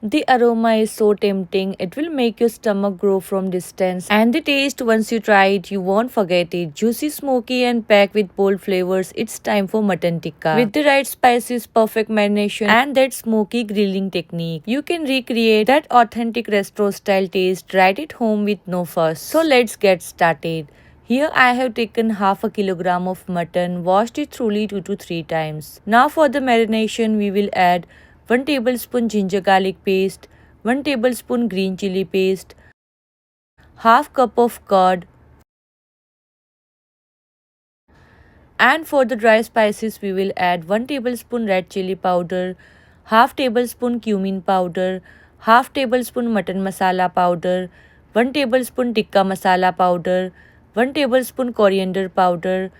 The aroma is so tempting, it will make your stomach grow from distance. And the taste, once you try it, you won't forget it. Juicy, smoky, and packed with bold flavors, it's time for mutton tikka. With the right spices, perfect marination, and that smoky grilling technique, you can recreate that authentic restaurant style taste right at home with no fuss. So let's get started. Here I have taken half a kilogram of mutton, washed it thoroughly 2 to 3 times. Now for the marination, we will add 1 tablespoon ginger garlic paste, 1 tablespoon green chili paste, half cup of curd, and for the dry spices we will add 1 tablespoon red chili powder, half tablespoon cumin powder, half tablespoon mutton masala powder, 1 tablespoon tikka masala powder, 1 tablespoon coriander powder,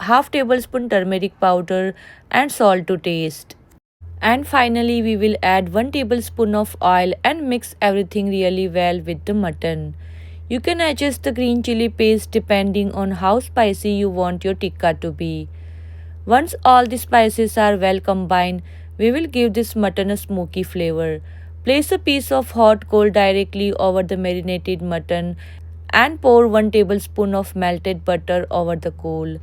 half tablespoon turmeric powder, and salt to taste. And finally, we will add 1 tablespoon of oil and mix everything really well with the mutton. You can adjust the green chili paste depending on how spicy you want your tikka to be. Once all the spices are well combined, we will give this mutton a smoky flavor. Place a piece of hot coal directly over the marinated mutton and pour 1 tablespoon of melted butter over the coal.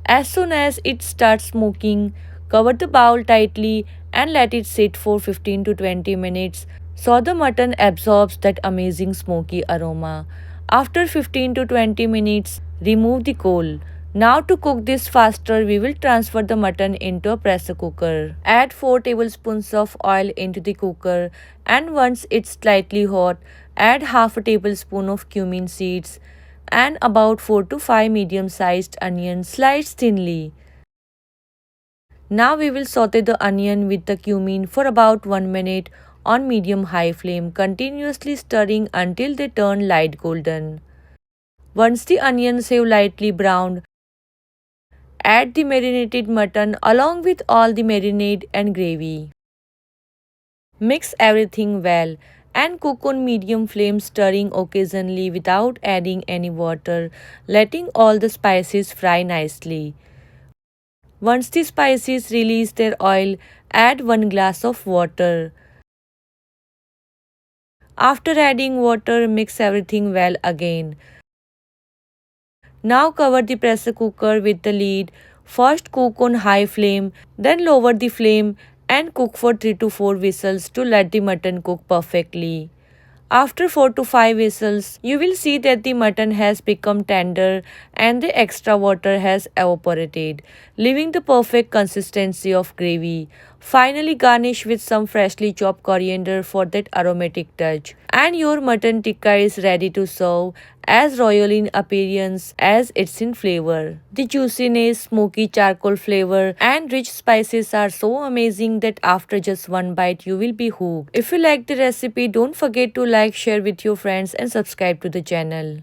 As soon as it starts smoking, cover the bowl tightly and let it sit for 15 to 20 minutes so the mutton absorbs that amazing smoky aroma. After 15 to 20 minutes, remove the coal. Now to cook this faster, we will transfer the mutton into a pressure cooker. Add 4 tablespoons of oil into the cooker and once it's slightly hot, add half a tablespoon of cumin seeds and about 4 to 5 medium-sized onions sliced thinly. Now we will saute the onion with the cumin for about 1 minute on medium-high flame, continuously stirring until they turn light golden. Once the onions have lightly browned, add the marinated mutton along with all the marinade and gravy. Mix everything well and cook on medium flame, stirring occasionally without adding any water, letting all the spices fry nicely. Once the spices release their oil, add 1 glass of water. After adding water, mix everything well again. Now cover the pressure cooker with the lid. First cook on high flame, then lower the flame and cook for 3 to 4 whistles to let the mutton cook perfectly. After 4 to 5 whistles, you will see that the mutton has become tender and the extra water has evaporated, leaving the perfect consistency of gravy. Finally, garnish with some freshly chopped coriander for that aromatic touch. And your mutton tikka is ready to serve, as royal in appearance as it's in flavor. The juiciness, smoky charcoal flavor, and rich spices are so amazing that after just one bite you will be hooked. If you like the recipe, don't forget to like, share with your friends and subscribe to the channel.